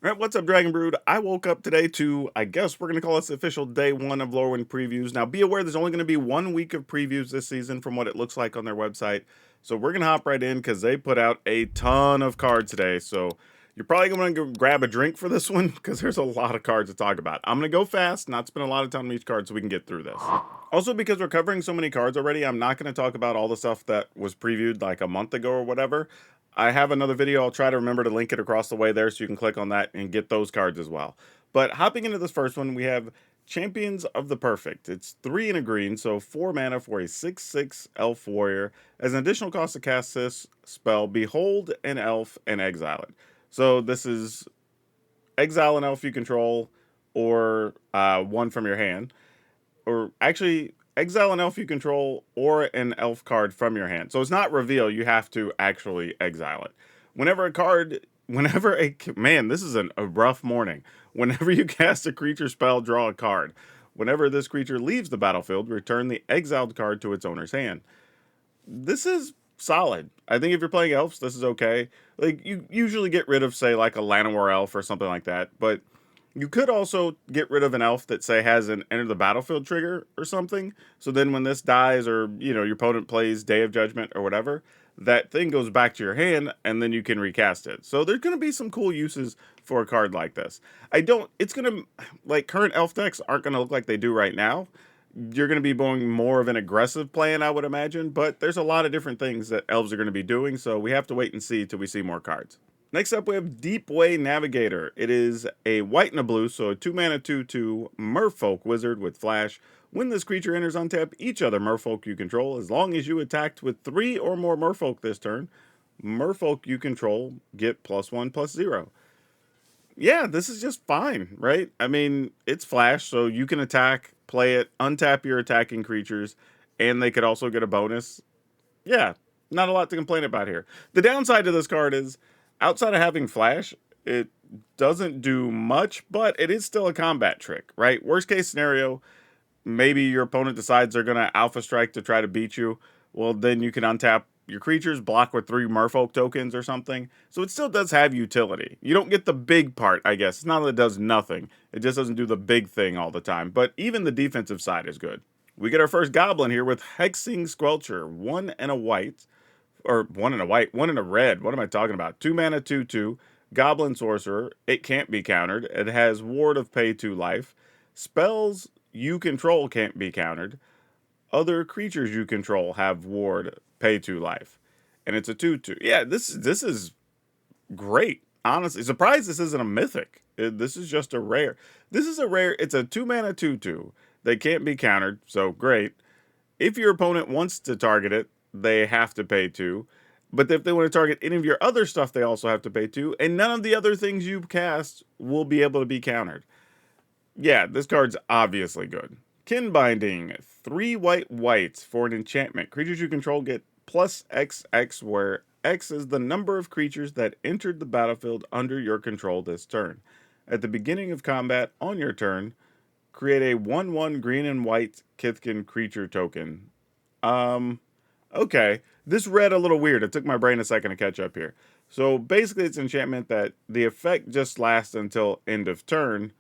All right, what's up, Dragon Brood? I woke up today to, I guess we're going to call this official day one of Lorwyn previews. Now, be aware there's only going to be 1 week of previews this season from what it looks like on their website. So we're going to hop right in because they put out a ton of cards today. So you're probably going to go grab a drink for this one because there's a lot of cards to talk about. I'm going to go fast, not spend a lot of time on each card so we can get through this. Also, because we're covering so many cards already, I'm not going to talk about all the stuff that was previewed like a month ago or whatever. I have another video. I'll try to remember to link it across the way there so you can click on that and get those cards as well. But hopping into this first one, we have Champions of the Perfect. It's 3 and a green, so 4 mana for a 6/6 elf warrior. As an additional cost to cast this spell, behold an elf and exile it. So this is exile an elf you control or one from your hand. Or actually, exile an elf you control or an elf card from your hand. So it's not reveal, you have to actually exile it. Man, this is a rough morning. Whenever you cast a creature spell, draw a card. Whenever this creature leaves the battlefield, return the exiled card to its owner's hand. This is solid. I think if you're playing elves, this is okay. Like, you usually get rid of, say, like a Llanowar elf or something like that, but you could also get rid of an elf that, say, has an enter the battlefield trigger or something. So then when this dies or, your opponent plays Day of Judgment or whatever, that thing goes back to your hand and then you can recast it. So there's going to be some cool uses for a card like this. It's going to, like, current elf decks aren't going to look like they do right now. You're going to be going more of an aggressive plan, I would imagine, but there's a lot of different things that elves are going to be doing, so we have to wait and see till we see more cards. Next up, we have Deepway Navigator. It is a white and a blue, so a 2-mana 2/2 Merfolk wizard with flash. When this creature enters on tap, each other Merfolk you control, as long as you attacked with 3 or more Merfolk this turn, Merfolk you control get +1/+0. Yeah, this is just fine, right? I mean, it's flash, so you can attack, play it, untap your attacking creatures, and they could also get a bonus. Yeah, not a lot to complain about here. The downside to this card is, outside of having flash, it doesn't do much, but it is still a combat trick, right? Worst case scenario, maybe your opponent decides they're going to Alpha Strike to try to beat you. Well, then you can untap your creatures, block with 3 Merfolk tokens or something. So it still does have utility. You don't get the big part, I guess. It's not that it does nothing. It just doesn't do the big thing all the time. But even the defensive side is good. We get our first goblin here with Hexing Squelcher, 1 and a white. Or 1 and a white, 1 and a red. What am I talking about? 2 mana 2/2. Goblin Sorcerer. It can't be countered. It has Ward of Pay 2 life. Spells you control can't be countered. Other creatures you control have Ward Pay 2 life. And it's a 2/2. Yeah, this is great. Honestly, surprised this isn't a mythic. This is just a rare. This is a rare. It's a 2 mana 2/2. They can't be countered, so great. If your opponent wants to target it, they have to pay 2. But if they want to target any of your other stuff, they also have to pay 2. And none of the other things you cast will be able to be countered. Yeah, this card's obviously good. Kinbinding, 3 whites for an enchantment. Creatures you control get +XX, where X is the number of creatures that entered the battlefield under your control this turn. At the beginning of combat on your turn, create a 1/1 green and white Kithkin creature token. Okay. This read a little weird. It took my brain a second to catch up here. So basically, it's an enchantment that the effect just lasts until end of turn,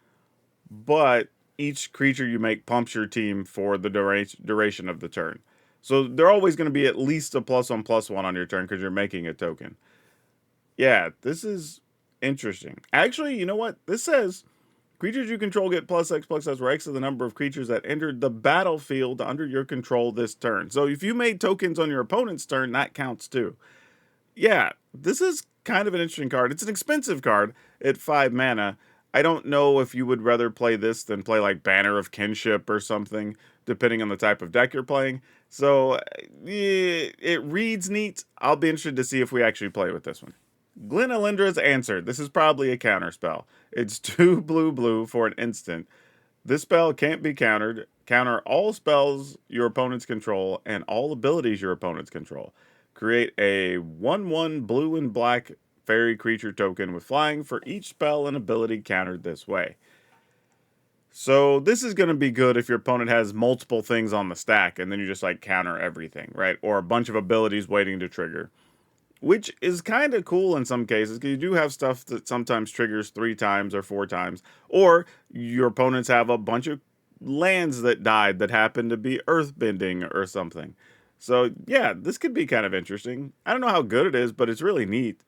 but each creature you make pumps your team for the duration of the turn. So they're always going to be at least a +1/+1 on your turn because you're making a token. Yeah, this is interesting. Actually, you know what? This says creatures you control get +X/+X, where X is the number of creatures that entered the battlefield under your control this turn. So if you made tokens on your opponent's turn, that counts too. Yeah, this is kind of an interesting card. It's an expensive card at 5 mana. I don't know if you would rather play this than play like Banner of Kinship or something, depending on the type of deck you're playing. So it reads neat. I'll be interested to see if we actually play with this one. Glen Elendra's answered. This is probably a counter spell. It's 2 blue for an instant. This spell can't be countered. Counter all spells your opponents control and all abilities your opponents control. Create a 1/1 blue and black fairy creature token with flying for each spell and ability countered this way. So this is going to be good if your opponent has multiple things on the stack and then you just like counter everything, right? Or a bunch of abilities waiting to trigger. which is kind of cool in some cases, because you do have stuff that sometimes triggers 3 times or 4 times, or your opponents have a bunch of lands that died that happen to be earthbending or something. So yeah, this could be kind of interesting. I don't know how good it is, but it's really neat.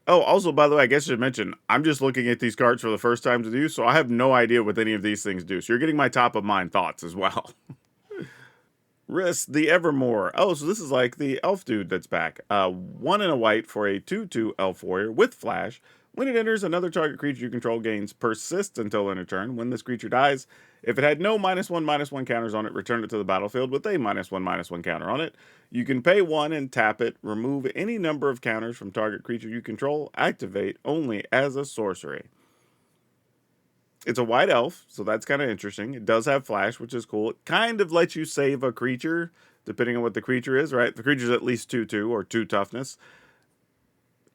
Oh, also, by the way, I guess I should mention, I'm just looking at these cards for the first time with you, so I have no idea what any of these things do. So you're getting my top of mind thoughts as well. Rhys, the Evermore. Oh, so this is like the elf dude that's back. 1 and a white for a 2/2 elf warrior with flash. When it enters, another target creature you control gains persist until end of turn. When this creature dies, if it had no -1/-1 counters on it, return it to the battlefield with a -1/-1 counter on it. You can pay 1 and tap it. Remove any number of counters from target creature you control. Activate only as a sorcery. It's a white elf, so that's kind of interesting. It does have flash, which is cool. It kind of lets you save a creature, depending on what the creature is, right? The creature's at least 2/2 or 2 toughness.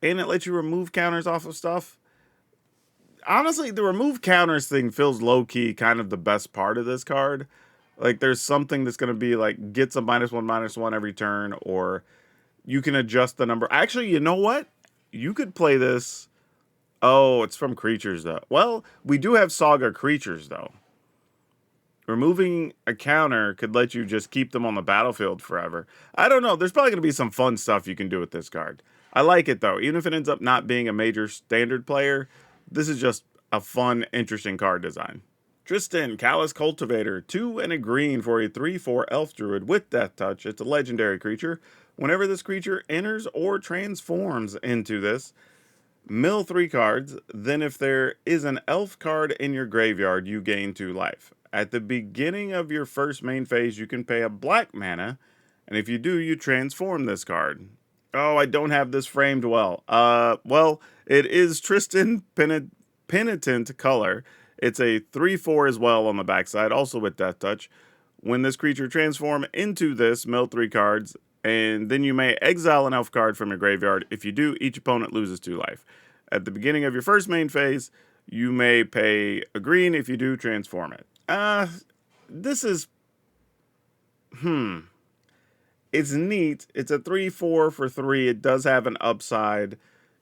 And it lets you remove counters off of stuff. Honestly, the remove counters thing feels low-key kind of the best part of this card. Like, there's something that's going to be like, gets a -1/-1 every turn, or you can adjust the number. Actually, you know what? You could play this. Oh, it's from creatures, though. Well, we do have Saga creatures, though. Removing a counter could let you just keep them on the battlefield forever. I don't know. There's probably going to be some fun stuff you can do with this card. I like it, though. Even if it ends up not being a major standard player, this is just a fun, interesting card design. Trystan, Callous Cultivator, 2 and a green for a 3/4 Elf Druid with Death Touch. It's a legendary creature. Whenever this creature enters or transforms into this, mill 3 cards. Then if there is an elf card in your graveyard, you gain 2 life. At the beginning of your first main phase, you can pay a black mana, and if you do, you transform this card. Oh, I don't have this framed well. Well, it is Trystan Penitent Culler. It's a 3/4 as well on the backside, also with Death Touch. When this creature transforms into this, mill 3 cards, and then you may exile an elf card from your graveyard. If you do, each opponent loses 2 life. At the beginning of your first main phase, you may pay a green. If you do, transform it. This is, it's neat. It's a 3/4 for 3. It does have an upside.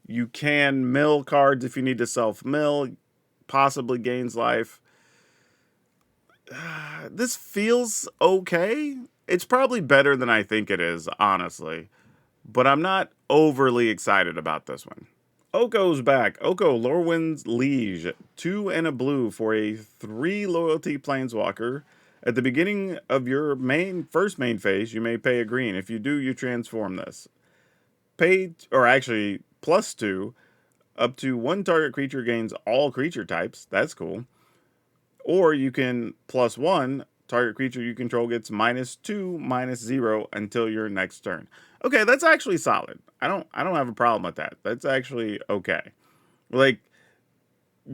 You can mill cards if you need to self-mill, possibly gains life. This feels okay. It's probably better than I think it is, honestly. But I'm not overly excited about this one. Oko's back. Oko, Lorwyn Liege. 2 and a blue for a 3 loyalty planeswalker. At the beginning of your first main phase, you may pay a green. If you do, you transform this. Pay, or actually, +2. Up to 1 target creature gains all creature types. That's cool. Or you can +1, target creature you control gets -2, -0 until your next turn. Okay, that's actually solid. I don't have a problem with that. That's actually okay. Like,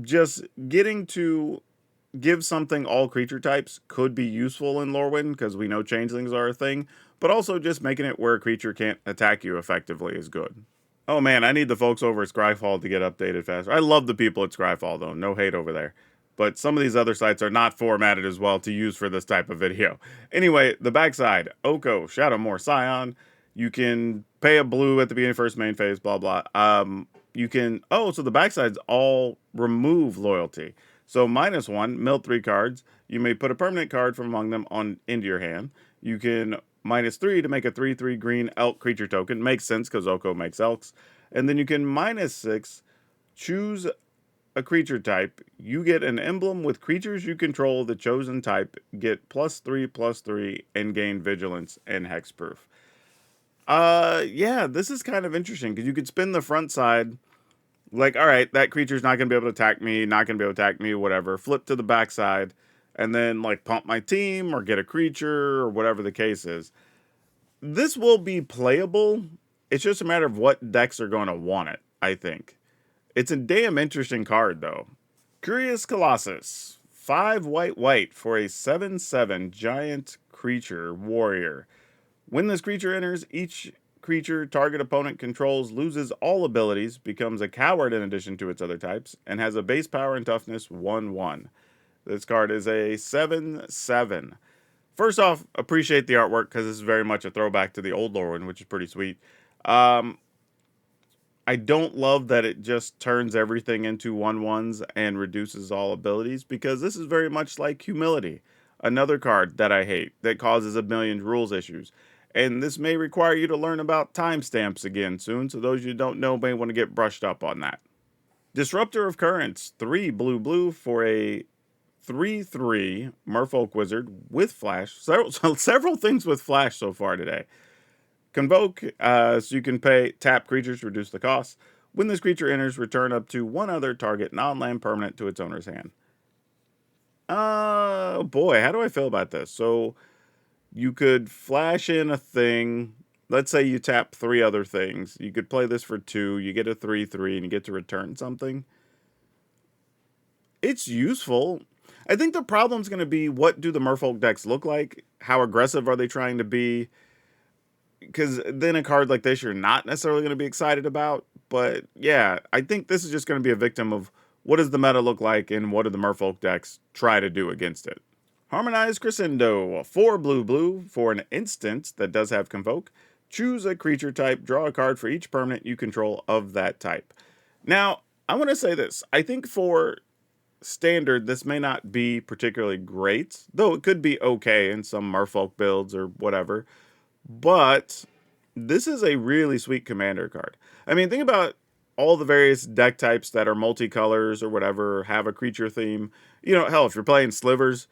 just getting to give something all creature types could be useful in Lorwyn, because we know changelings are a thing, but also just making it where a creature can't attack you effectively is good. Oh man, I need the folks over at Scryfall to get updated faster. I love the people at Scryfall, though. No hate over there. But some of these other sites are not formatted as well to use for this type of video. Anyway, the backside, Oko, Shadowmoor Scion. You can pay a blue at the beginning of first main phase, blah, blah. You can, so the backside's all remove loyalty. So -1, mill 3 cards. You may put a permanent card from among them into your hand. You can -3 to make a 3/3 green elk creature token. Makes sense because Oko makes elks. And then you can -6, choose a creature type. You get an emblem with creatures you control the chosen type, get +3/+3, and gain vigilance and hexproof. Yeah, this is kind of interesting because you could spin the front side. Like, all right, that creature's not going to be able to attack me, whatever. Flip to the backside, and then, like, pump my team or get a creature or whatever the case is. This will be playable. It's just a matter of what decks are going to want it, I think. It's a damn interesting card, though. Curious Colossus. 5 white for a 7/7 giant creature warrior. When this creature enters, each creature target opponent controls loses all abilities, becomes a coward in addition to its other types, and has a base power and toughness 1/1. This card is a 7/7. First off, appreciate the artwork because this is very much a throwback to the old Lorwyn, which is pretty sweet. I don't love that it just turns everything into 1/1s and reduces all abilities, because this is very much like Humility, another card that I hate that causes a million rules issues. And this may require you to learn about timestamps again soon, so those you don't know may want to get brushed up on that. Disruptor of Currents, 3 blue blue for a 3/3 Merfolk Wizard with Flash. Several things with Flash so far today. Convoke, so you can tap creatures to reduce the cost. When this creature enters, return up to one other target non-land permanent to its owner's hand. Boy, how do I feel about this? So you could flash in a thing. Let's say you tap 3 other things. You could play this for 2. You get a 3/3, and you get to return something. It's useful. I think the problem's going to be, what do the Merfolk decks look like? How aggressive are they trying to be? Because then a card like this you're not necessarily going to be excited about. But yeah, I think this is just going to be a victim of what does the meta look like and what do the Merfolk decks try to do against it. Harmonized Crescendo, 4 blue blue for an instant that does have Convoke. Choose a creature type, draw a card for each permanent you control of that type. Now, I want to say this. I think for Standard, this may not be particularly great, though it could be okay in some Merfolk builds or whatever. But this is a really sweet commander card. I mean, think about all the various deck types that are multicolors or whatever, have a creature theme. Hell, if you're playing Slivers,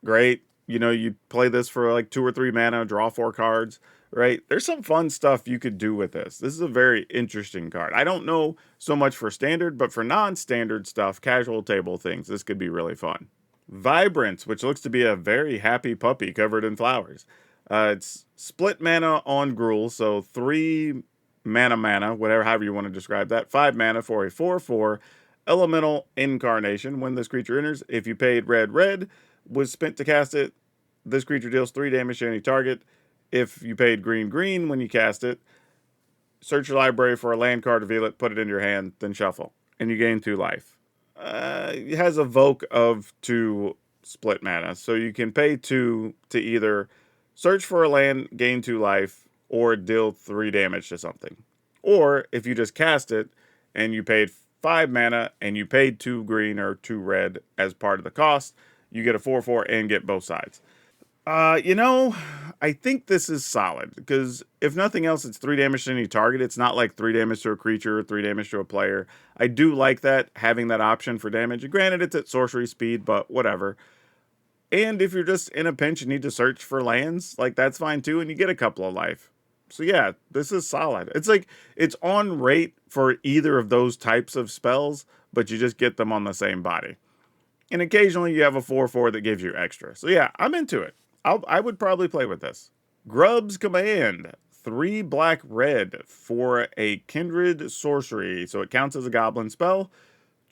great. You play this for like 2 or 3 mana, draw 4 cards, right? There's some fun stuff you could do with this. This is a very interesting card. I don't know so much for Standard, but for non-standard stuff, casual table things, this could be really fun. Vibrance, which looks to be a very happy puppy covered in flowers. It's split mana on Gruul, so 3 mana, however you want to describe that. 5 mana for a 4/4 elemental incarnation. When this creature enters, if you paid red, was spent to cast it, this creature deals 3 damage to any target. If you paid green, when you cast it, search your library for a land card, reveal it, put it in your hand, then shuffle, and you gain 2 life. It has a Voke of 2 split mana, so you can pay 2 to either search for a land, gain 2 life, or deal 3 damage to something. Or if you just cast it and you paid 5 mana and you paid 2 green or 2 red as part of the cost, you get a 4/4 and get both sides. I think this is solid, because if nothing else, it's 3 damage to any target. It's not like 3 damage to a creature or 3 damage to a player. I do like that, having that option for damage. Granted, it's at sorcery speed, but whatever. And if you're just in a pinch and need to search for lands, like, that's fine too, and you get a couple of life. So yeah, this is solid. It's like, it's on rate for either of those types of spells, but you just get them on the same body. And occasionally you have a 4/4 that gives you extra. So yeah, I'm into it. I would probably play with this. Grub's Command, 3 black red for a kindred sorcery. So it counts as a goblin spell.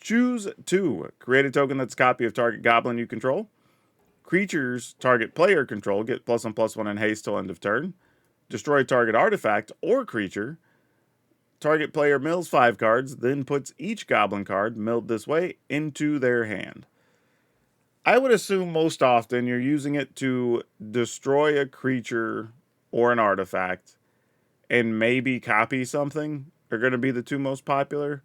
Choose 2. Create a token that's a copy of target goblin you control. Creatures target player control get +1/+1 in haste till end of turn. Destroy target artifact or creature. Target player mills 5 cards, then puts each goblin card milled this way into their hand. I would assume most often you're using it to destroy a creature or an artifact, and maybe copy something are going to be the 2 most popular.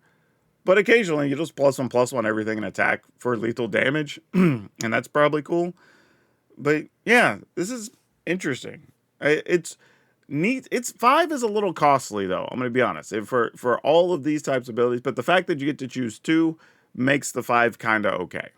But occasionally you just +1/+1 everything and attack for lethal damage, and that's probably cool. But yeah, this is interesting. It's neat. 5 is a little costly, though. I'm going to be honest, for all of these types of abilities. But the fact that you get to choose 2 makes the 5 kind of okay.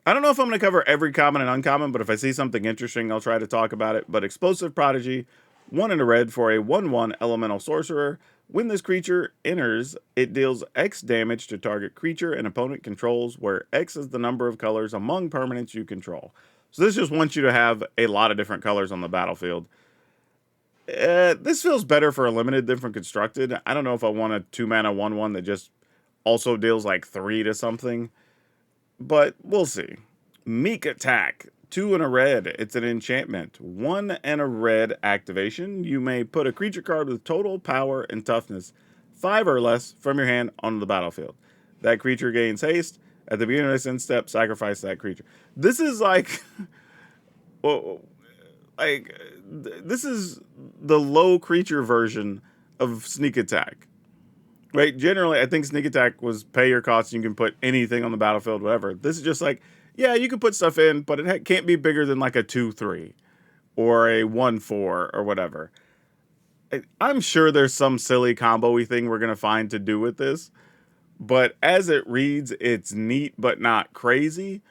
I don't know if I'm going to cover every common and uncommon, but if I see something interesting, I'll try to talk about it. But Explosive Prodigy, 1 in a red for a 1/1 elemental sorcerer. When this creature enters, it deals X damage to target creature and opponent controls, where X is the number of colors among permanents you control. So this just wants you to have a lot of different colors on the battlefield. This feels better for a limited than for constructed. I don't know if I want a 2 mana 1/1 that just also deals like 3 to something, but we'll see. Meek Attack, 2 in a red. It's an enchantment. 1 and a red activation. You may put a creature card with total power and toughness 5 or less from your hand onto the battlefield. That creature gains haste. At the beginning of this end step, sacrifice that creature. This is like, well, this is the low creature version of Sneak Attack. Right? Generally, I think Sneak Attack was pay your costs. You can put anything on the battlefield, whatever. This is just like, yeah, you can put stuff in, but it can't be bigger than like a 2/3 or a 1/4 or whatever. I'm sure there's some silly combo-y thing we're going to find to do with this, but as it reads, it's neat but not crazy.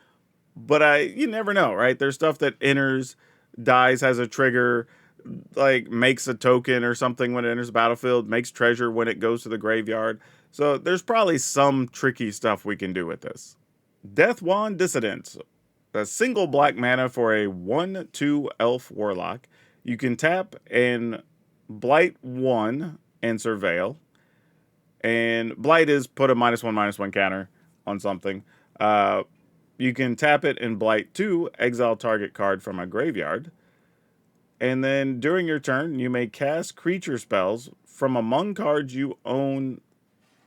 But you never know, right? There's stuff that enters, dies, has a trigger, like makes a token or something when it enters the battlefield, makes treasure when it goes to the graveyard. So there's probably some tricky stuff we can do with this. Deathwand Dissident, a single black mana for a 1/2 elf warlock. You can tap and blight 1 and surveil. And blight is put a -1/-1 counter on something. You can tap it and blight 2, exile target card from a graveyard. And then during your turn, you may cast creature spells from among cards you own,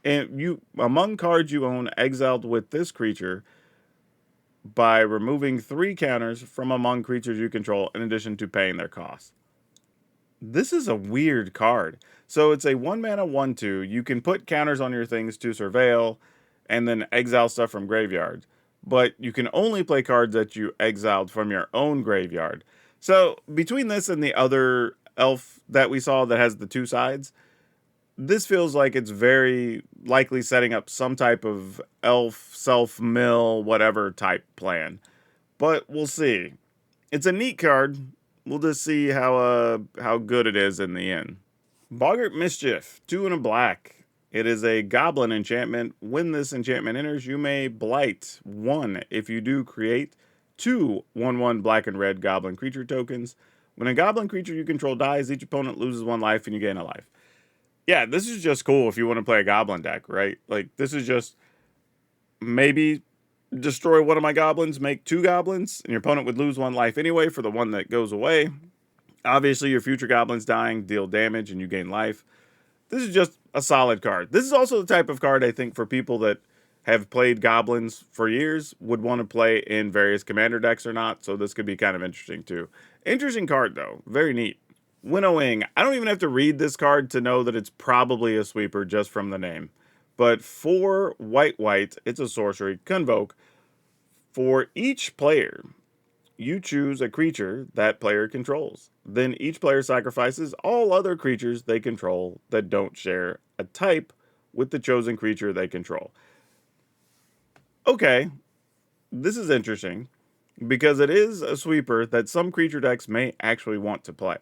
exiled with this creature by removing 3 counters from among creatures you control in addition to paying their cost. This is a weird card. So it's a 1 mana 1/2. You can put counters on your things to surveil and then exile stuff from graveyards. But you can only play cards that you exiled from your own graveyard. So between this and the other elf that we saw that has the 2 sides, this feels like it's very likely setting up some type of elf, self-mill, whatever type plan. But we'll see. It's a neat card. We'll just see how good it is in the end. Boggart Mischief, 2 and a black. It is a goblin enchantment. When this enchantment enters, you may blight 1. If you do, create 2 1/1 black and red goblin creature tokens. When a goblin creature you control dies, each opponent loses 1 life and you gain a life. Yeah, this is just cool if you want to play a goblin deck, right? Like, this is just maybe destroy one of my goblins, make 2 goblins, and your opponent would lose 1 life anyway for the one that goes away. Obviously, your future goblins dying deal damage and you gain life. This is just a solid card. This is also the type of card I think for people that have played goblins for years would want to play in various commander decks or not, so this could be kind of interesting too. Interesting card though, very neat. Winnowing, I don't even have to read this card to know that it's probably a sweeper just from the name. But 4 white, it's a sorcery, Convoke. For each player, you choose a creature that player controls. Then each player sacrifices all other creatures they control that don't share a type with the chosen creature they control. Okay, this is interesting because it is a sweeper that some creature decks may actually want to play.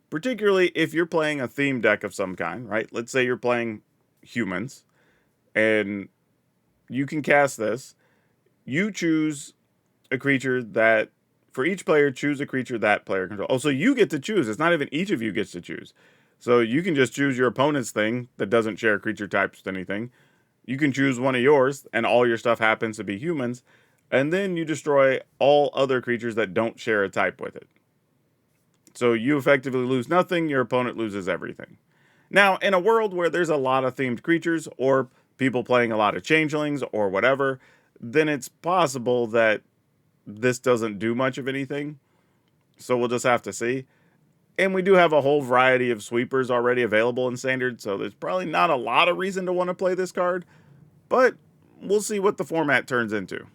Particularly if you're playing a theme deck of some kind, right? Let's say you're playing humans and you can cast this. You choose a creature that, for each player, choose a creature that player controls. Oh, so you get to choose. It's not even each of you gets to choose. So you can just choose your opponent's thing that doesn't share creature types with anything. You can choose one of yours, and all your stuff happens to be humans. And then you destroy all other creatures that don't share a type with it. So you effectively lose nothing, your opponent loses everything. Now, in a world where there's a lot of themed creatures, or people playing a lot of changelings, or whatever, then it's possible that this doesn't do much of anything. So we'll just have to see. And we do have a whole variety of sweepers already available in Standard, so there's probably not a lot of reason to want to play this card. But we'll see what the format turns into.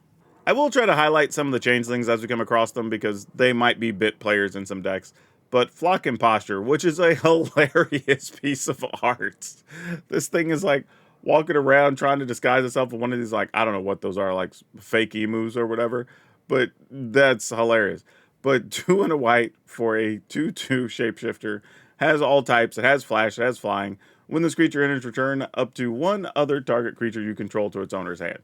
I will try to highlight some of the changelings as we come across them because they might be bit players in some decks. But Flock Impostor, which is a hilarious piece of art. This thing is like walking around trying to disguise itself with one of these, like, I don't know what those are, like fake emus or whatever. But that's hilarious. But 2 and a white for a 2/2 shapeshifter. Has all types. It has flash. It has flying. When this creature enters return, up to 1 other target creature you control to its owner's hand.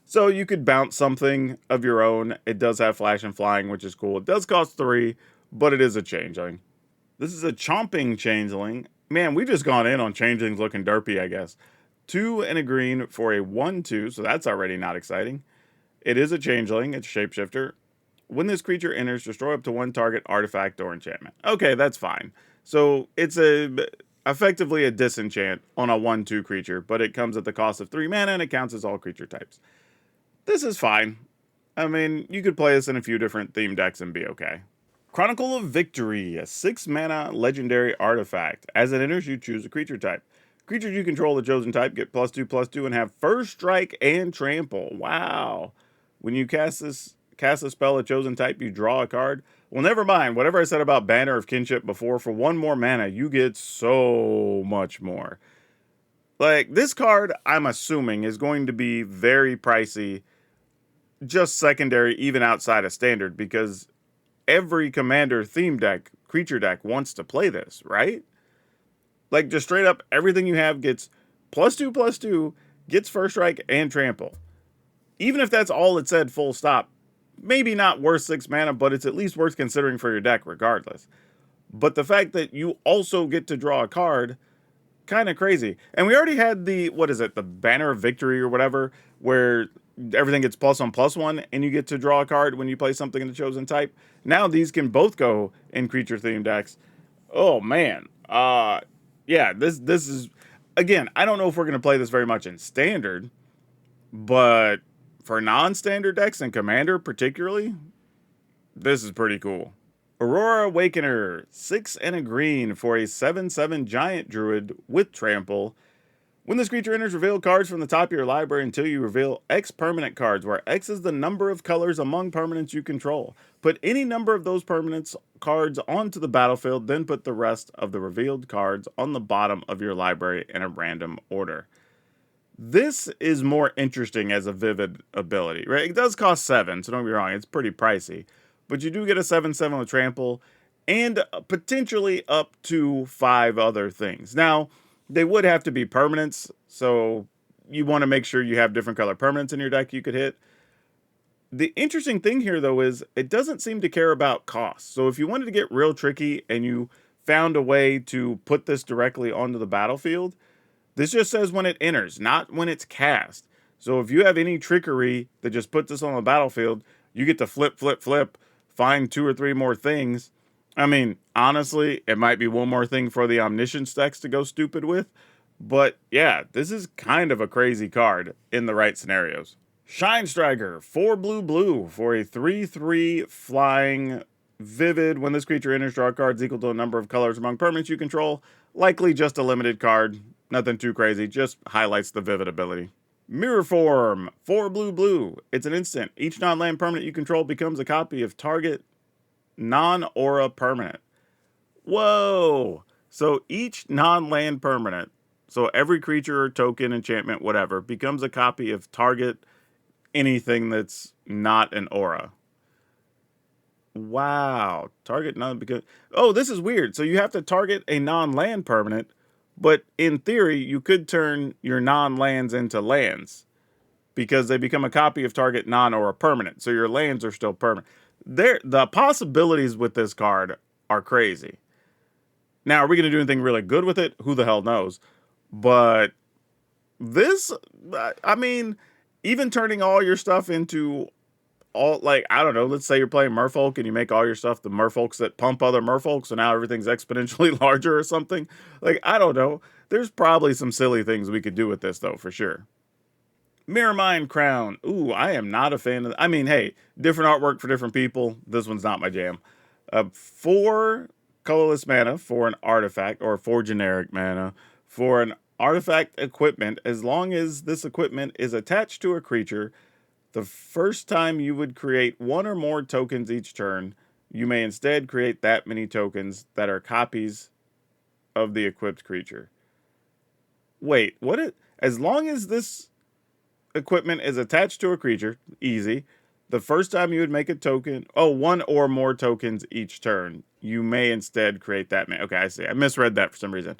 So you could bounce something of your own. It does have flash and flying, which is cool. It does cost 3, but it is a changeling. This is a chomping changeling. Man, we've just gone in on changelings looking derpy, I guess. 2 and a green for a 1/2, so that's already not exciting. It is a changeling. It's a shapeshifter. When this creature enters, destroy up to 1 target artifact or enchantment. Okay, that's fine. So it's effectively a disenchant on a 1/2 creature, but it comes at the cost of 3 mana and it counts as all creature types. This is fine. I mean, you could play this in a few different theme decks and be okay. Chronicle of Victory, a 6 mana legendary artifact. As it enters, you choose a creature type. Creatures you control the chosen type get +2/+2 and have first strike and trample. Wow. When you cast a spell of chosen type, you draw a card. Well, never mind. Whatever I said about Banner of Kinship before, for 1 more mana, you get so much more. Like, this card, I'm assuming, is going to be very pricey, just secondary, even outside of standard, because every commander theme deck, creature deck, wants to play this, right? Like, just straight up, everything you have gets +2/+2, gets first strike and trample. Even if that's all it said, full stop, maybe not worth 6 mana, but it's at least worth considering for your deck regardless. But the fact that you also get to draw a card, kind of crazy. And we already had the, what is it, the Banner of Victory or whatever, where everything gets +1/+1, and you get to draw a card when you play something in the chosen type. Now these can both go in creature themed decks. Oh man. Yeah, this is, again, I don't know if we're going to play this very much in standard, but for non-standard decks and commander particularly, this is pretty cool. Aurora Awakener, 6 and a green for a 7/7 giant druid with trample. When this creature enters, reveal cards from the top of your library until you reveal X permanent cards, where X is the number of colors among permanents you control. Put any number of those permanents cards onto the battlefield, then put the rest of the revealed cards on the bottom of your library in a random order. This is more interesting as a vivid ability, right? It does cost 7, so don't be wrong, it's pretty pricey. But you do get a 7/7 with trample, and potentially up to 5 other things. Now, they would have to be permanents, so you want to make sure you have different color permanents in your deck you could hit. The interesting thing here, though, is it doesn't seem to care about cost. So if you wanted to get real tricky and you found a way to put this directly onto the battlefield, this just says when it enters, not when it's cast. So if you have any trickery that just puts this on the battlefield, you get to flip, find 2 or 3 more things. I mean, honestly, it might be one more thing for the Omniscience decks to go stupid with. But yeah, this is kind of a crazy card in the right scenarios. Shine Striker, 4 blue for a 3/3 flying vivid. When this creature enters, draw cards equal to a number of colors among permanents you control. Likely just a limited card. Nothing too crazy, just highlights the vivid ability. Mirror Form, 4 blue. It's an instant. Each non-land permanent you control becomes a copy of target non-aura permanent. Whoa! So each non-land permanent, so every creature, token, enchantment, whatever, becomes a copy of target anything that's not an aura. Wow. Target non because oh, this is weird. So you have to target a non-land permanent, but in theory, you could turn your non-lands into lands because they become a copy of target non-aura permanent. So your lands are still permanent. The possibilities with this card are crazy. Now, are we going to do anything really good with it? Who the hell knows? But this, I mean, even turning all your stuff into all, like, I don't know, let's say you're playing Merfolk and you make all your stuff the Merfolks that pump other Merfolks, so now everything's exponentially larger or something. Like, I don't know. There's probably some silly things we could do with this, though, for sure. Mirrormind Crown. Ooh, I am not a fan of... I mean, hey, different artwork for different people. This one's not my jam. 4 colorless mana for an artifact, or 4 generic mana for an artifact equipment. As long as this equipment is attached to a creature, the first time you would create 1 or more tokens each turn, you may instead create that many tokens that are copies of the equipped creature. Wait, what? As long as this equipment is attached to a creature, easy. The first time you would make a token, 1 or more tokens each turn, you may instead create that many. Okay, I see. I misread that for some reason.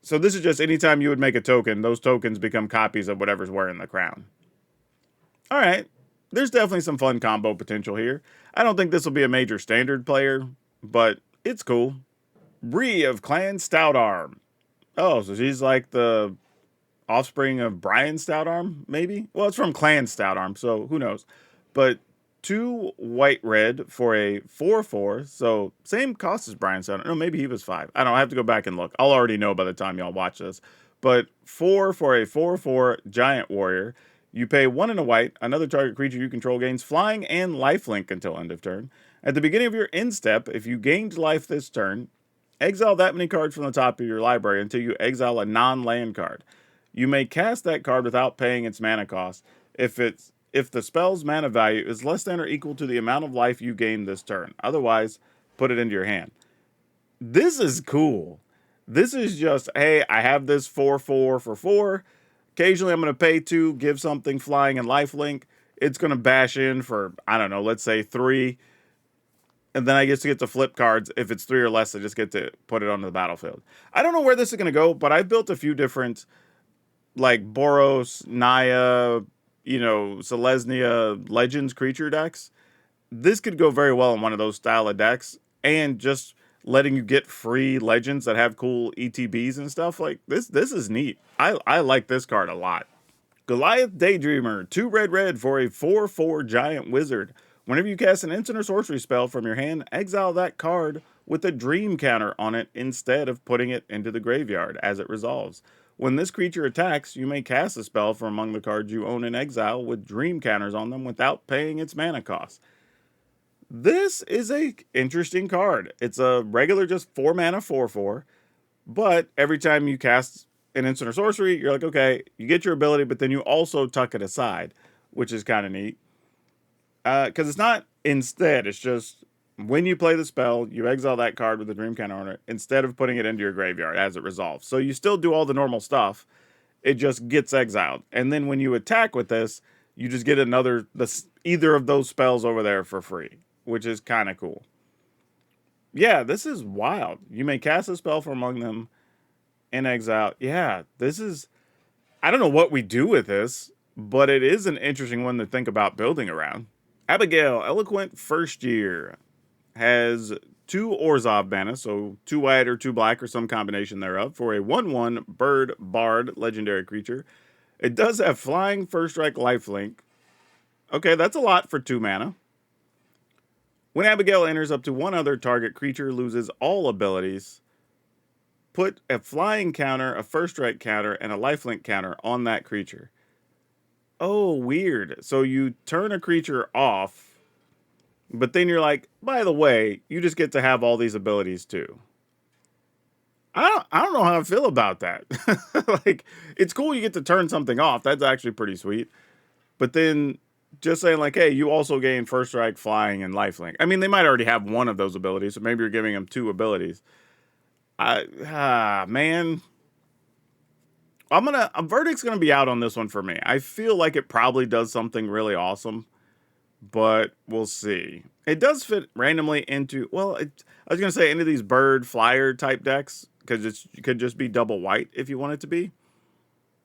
So this is just anytime you would make a token, those tokens become copies of whatever's wearing the crown. All right, there's definitely some fun combo potential here. I don't think this will be a major standard player, but it's cool. Bre of Clan Stoutarm. Oh, so she's like the offspring of Brian Stoutarm, maybe? Well, it's from Clan Stoutarm, so who knows. But 2 white-red for a 4/4, so same cost as Brian Stoutarm. No, maybe he was 5. I don't know, I have to go back and look. I'll already know by the time y'all watch this. But 4 for a 4/4 giant warrior. You pay 1 and a white. Another target creature you control gains flying and lifelink until end of turn. At the beginning of your end step, if you gained life this turn, Exile that many cards from the top of your library until you exile a non-land card. You may cast that card without paying its mana cost if the spell's mana value is less than or equal to the amount of life you gain this turn. Otherwise, put it into your hand. This is cool. This is just, hey, I have this 4/4 for 4. Occasionally I'm going to pay 2, give something flying and lifelink. It's going to bash in for, I don't know, let's say 3. And then I get to flip cards. If it's 3 or less, I just get to put it onto the battlefield. I don't know where this is going to go, but I've built a few different, like, Boros, Naya, Selesnya Legends creature decks. This could go very well in one of those style of decks. And just letting you get free Legends that have cool ETBs and stuff. Like, this is neat. I like this card a lot. Goliath Daydreamer, 2 red for a 4/4 giant wizard. Whenever you cast an instant or sorcery spell from your hand, exile that card with a dream counter on it instead of putting it into the graveyard as it resolves. When this creature attacks, you may cast a spell from among the cards you own in exile with dream counters on them without paying its mana cost. This is a interesting card. It's a regular just 4 mana 4/4, but every time you cast an instant or sorcery, you're like, okay, you get your ability, but then you also tuck it aside, which is kind of neat. Because it's not instead, it's just when you play the spell, you exile that card with the dream counter on it instead of putting it into your graveyard as it resolves. So you still do all the normal stuff, it just gets exiled. And then when you attack with this, you just get either of those spells over there for free, which is kind of cool. Yeah, this is wild. You may cast a spell from among them in exile. Yeah, this is... I don't know what we do with this, but it is an interesting one to think about building around. Abigail, Eloquent First Year, has 2 Orzhov mana, so 2 white or 2 black or some combination thereof, for a 1/1 bird bard legendary creature. It does have flying, first strike, lifelink. Okay, that's a lot for 2 mana. When Abigail enters, up to 1 other target creature loses all abilities. Put a flying counter, a first strike counter, and a lifelink counter on that creature. Oh, weird. So you turn a creature off, but then you're like, by the way, you just get to have all these abilities too. I don't know how I feel about that. Like, it's cool you get to turn something off. That's actually pretty sweet. But then just saying like, hey, you also gain first strike, flying, and lifelink. I mean, they might already have one of those abilities, so maybe you're giving them 2 abilities. Man. A verdict's gonna be out on this one for me. I feel like it probably does something really awesome, but we'll see. It does fit randomly into, well, I was gonna say into these bird flyer type decks, because it could just be double white if you want it to be.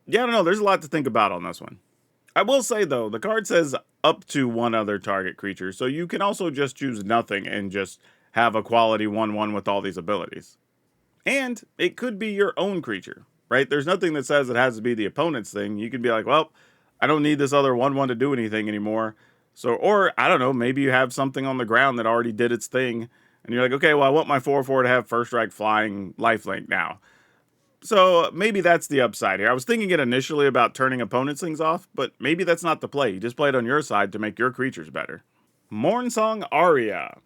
Yeah, I don't know. There's a lot to think about on this one. I will say though, the card says up to 1 other target creature, so you can also just choose nothing and just have a quality 1/1 with all these abilities. And it could be your own creature. Right? There's nothing that says it has to be the opponent's thing. You can be like, well, I don't need this other 1/1 to do anything anymore. So, or, I don't know, maybe you have something on the ground that already did its thing. And you're like, okay, well, I want my 4/4 to have first strike, flying, lifelink now. So, maybe that's the upside here. I was thinking it initially about turning opponents' things off, but maybe that's not the play. You just play it on your side to make your creatures better. Mornsong Aria.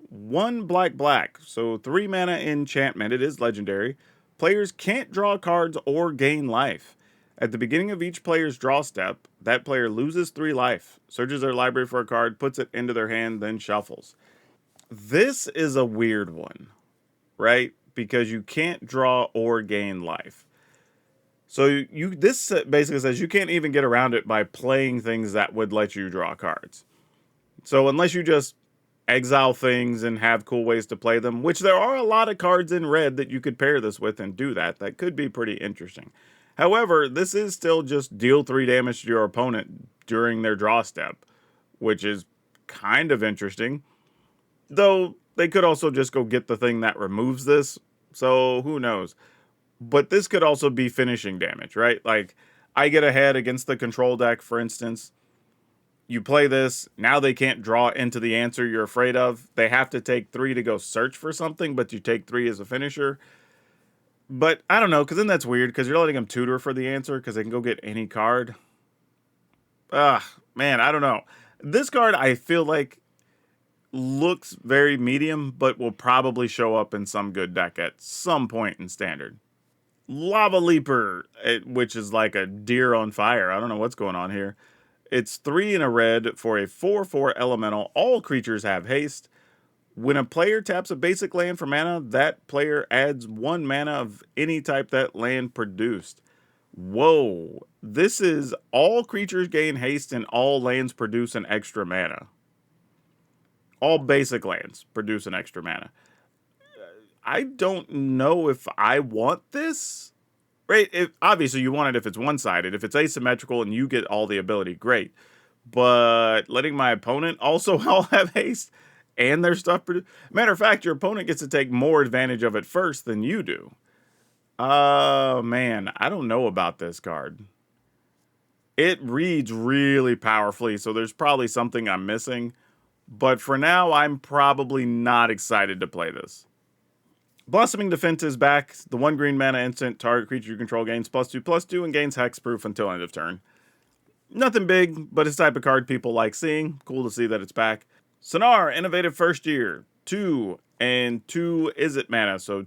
1 black, so 3 mana enchantment. It is legendary. Players can't draw cards or gain life. At the beginning of each player's draw step, that player loses 3 life, searches their library for a card, puts it into their hand, then shuffles. This is a weird one, right? Because you can't draw or gain life. So this basically says you can't even get around it by playing things that would let you draw cards. So unless you just exile things and have cool ways to play them, which there are a lot of cards in red that you could pair this with and do that. That could be pretty interesting. However, this is still just deal 3 damage to your opponent during their draw step, which is kind of interesting. Though, they could also just go get the thing that removes this, so who knows. But this could also be finishing damage, right? Like, I get ahead against the control deck, for instance. You play this, now they can't draw into the answer you're afraid of. They have to take 3 to go search for something, but you take 3 as a finisher. But, I don't know, because then that's weird, because you're letting them tutor for the answer, because they can go get any card. Man, I don't know. This card, I feel like looks very medium, but will probably show up in some good deck at some point in Standard. Lava Leaper, which is like a deer on fire. I don't know what's going on here. It's 3 in a red for a 4/4 elemental. All creatures have haste. When a player taps a basic land for mana, that player adds 1 mana of any type that land produced. Whoa. This is all creatures gain haste and all lands produce an extra mana. All basic lands produce an extra mana. I don't know if I want this. Right? Obviously, you want it if it's one-sided. If it's asymmetrical and you get all the ability, great. But letting my opponent also all have haste and their stuff produced. Matter of fact, your opponent gets to take more advantage of it first than you do. Man, I don't know about this card. It reads really powerfully, so there's probably something I'm missing. But for now, I'm probably not excited to play this. Blossoming Defense is back. The 1 green mana instant, target creature you control gains +2/+2 and gains hexproof until end of turn. Nothing big, but it's the type of card people like seeing. Cool to see that it's back. Sonar, Innovative First Year. 2 and 2 Izzet mana, so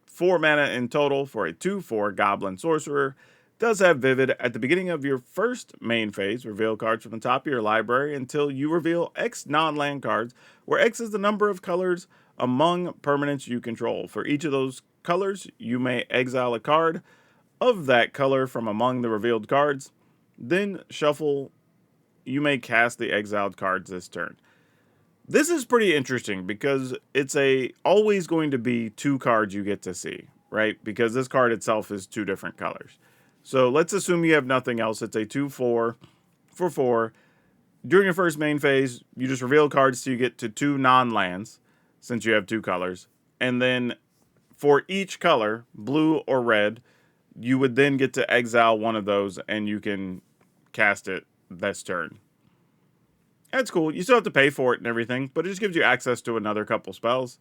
4 mana in total for a 2/4 Goblin Sorcerer. Does have Vivid. At the beginning of your first main phase, reveal cards from the top of your library until you reveal X non-land cards, where X is the number of colors among permanents you control. For each of those colors, you may exile a card of that color from among the revealed cards. Then shuffle. You may cast the exiled cards this turn. This is pretty interesting because it's always going to be 2 cards you get to see, right? Because this card itself is 2 different colors. So let's assume you have nothing else. It's a 2/4 for 4. During your first main phase, you just reveal cards till you get to 2 non-lands, since you have 2 colors. And then for each color, blue or red, you would then get to exile one of those and you can cast it this turn. That's cool. You still have to pay for it and everything, but it just gives you access to another couple spells.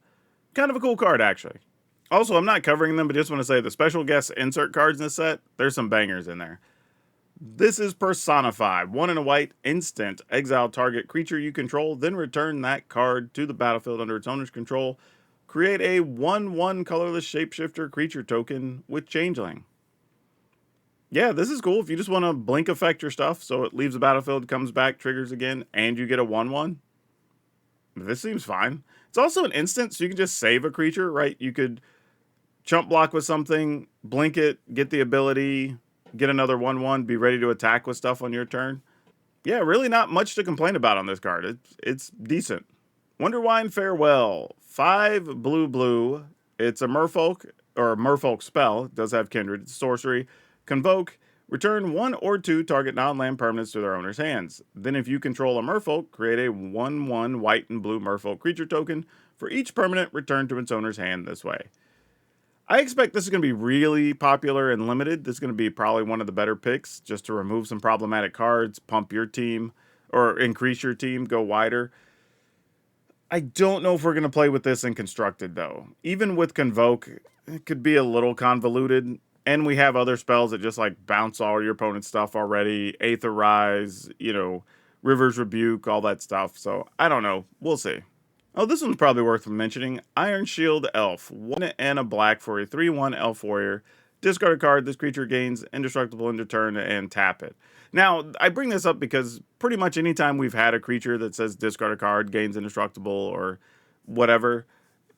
Kind of a cool card, actually. Also, I'm not covering them, but just want to say the special guest insert cards in this set, there's some bangers in there. This is Personify. 1 and a white, instant. Exile target creature you control, then return that card to the battlefield under its owner's control. Create a 1/1 colorless shapeshifter creature token with Changeling. Yeah, this is cool. If you just want to blink effect your stuff, so it leaves the battlefield, comes back, triggers again, and you get a 1/1. This seems fine. It's also an instant, so you can just save a creature, right? You could chump block with something, blink it, get the ability, get another 1/1, be ready to attack with stuff on your turn. Yeah, really not much to complain about on this card. It's decent. Wanderwine Farewell. 5 blue. It's a merfolk, or a merfolk spell. It does have kindred. It's sorcery. Convoke. Return 1 or 2 target non-land permanents to their owner's hands. Then if you control a merfolk, create a 1/1 white and blue merfolk creature token for each permanent returned to its owner's hand this way. I expect this is going to be really popular and limited. This is going to be probably one of the better picks just to remove some problematic cards, pump your team, or increase your team, go wider. I don't know if we're going to play with this in Constructed, though. Even with Convoke, it could be a little convoluted. And we have other spells that just like bounce all your opponent's stuff already. Aetherize, River's Rebuke, all that stuff. So I don't know. We'll see. Oh, this one's probably worth mentioning. Iron Shield Elf. 1 and a black for a 3/1 Elf Warrior. Discard a card. This creature gains indestructible into turn and tap it. Now, I bring this up because pretty much anytime we've had a creature that says discard a card, gains indestructible, or whatever,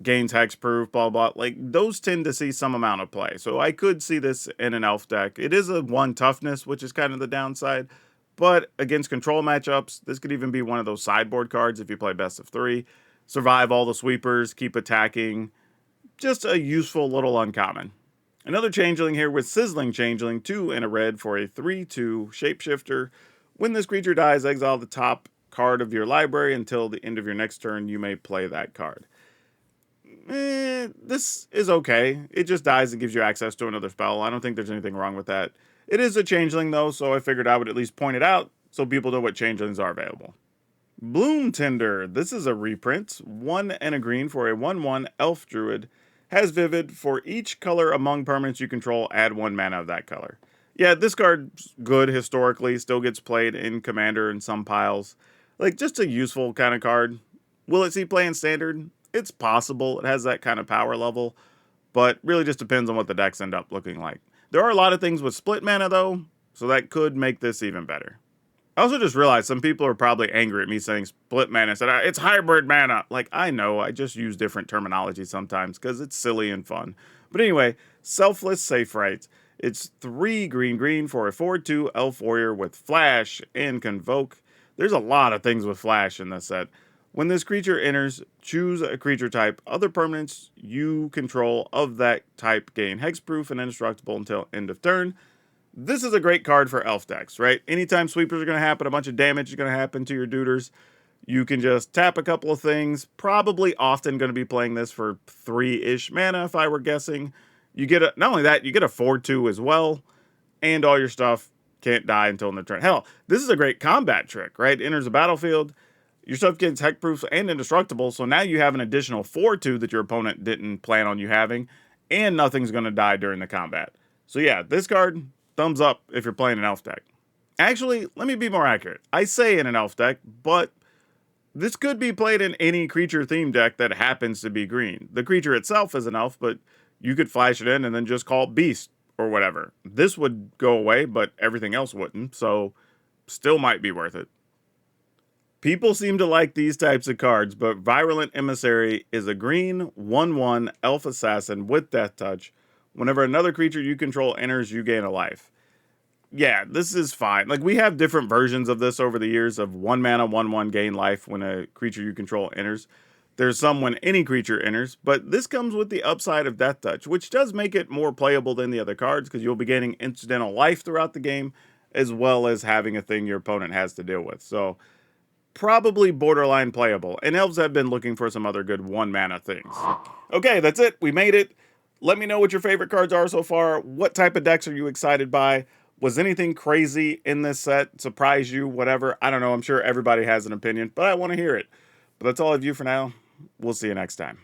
gains hexproof, blah, blah, like those tend to see some amount of play. So I could see this in an elf deck. It is a 1 toughness, which is kind of the downside. But against control matchups, this could even be one of those sideboard cards if you play best of 3. Survive all the sweepers, keep attacking. Just a useful little uncommon. Another Changeling here with Sizzling Changeling, 2 and a red for a 3/2 Shapeshifter. When this creature dies, exile the top card of your library until the end of your next turn. You may play that card. This is okay. It just dies and gives you access to another spell. I don't think there's anything wrong with that. It is a Changeling, though, so I figured I would at least point it out so people know what Changelings are available. Bloom Tender. This is a reprint. 1 and a green for a 1/1 Elf Druid. Has Vivid. For each color among permanents you control, add 1 mana of that color. Yeah, this card's good historically. Still gets played in Commander in some piles. Like, just a useful kind of card. Will it see play in Standard? It's possible. It has that kind of power level, but really just depends on what the decks end up looking like. There are a lot of things with split mana, though, so that could make this even better. I also just realized some people are probably angry at me saying split mana. Said it's hybrid mana. Like, I know, I just use different terminology sometimes because it's silly and fun. But anyway, Selfless Safe Rights. It's 3 green for a 4/2 elf warrior with flash and convoke. There's a lot of things with flash in this set. When this creature enters, choose a creature type. Other permanents you control of that type gain hexproof and indestructible until end of turn. This is a great card for elf decks, right? Anytime sweepers are going to happen, a bunch of damage is going to happen to your duders. You can just tap a couple of things. Probably often going to be playing this for 3-ish mana, if I were guessing. You get not only that, you get a 4/2 as well, and all your stuff can't die until in the turn. Hell, this is a great combat trick, right? Enters the battlefield, your stuff gets hexproof and indestructible, so now you have an additional 4/2 that your opponent didn't plan on you having, and nothing's going to die during the combat. So yeah, this card, thumbs up if you're playing an elf deck. Actually, let me be more accurate. I say in an elf deck, but this could be played in any creature themed deck that happens to be green. The creature itself is an elf, but you could flash it in and then just call it Beast or whatever. This would go away, but everything else wouldn't, so still might be worth it. People seem to like these types of cards, but Virulent Emissary is a green 1/1 elf assassin with Death Touch. Whenever another creature you control enters, you gain a life. Yeah, this is fine. Like, we have different versions of this over the years of 1 mana, 1/1 gain life when a creature you control enters. There's some when any creature enters, but this comes with the upside of Death Touch, which does make it more playable than the other cards because you'll be gaining incidental life throughout the game, as well as having a thing your opponent has to deal with. So, probably borderline playable, and elves have been looking for some other good 1 mana things. Okay, that's it. We made it. Let me know what your favorite cards are so far. What type of decks are you excited by? Was anything crazy in this set? Surprise you? Whatever. I don't know. I'm sure everybody has an opinion, but I want to hear it. But that's all I have you for now. We'll see you next time.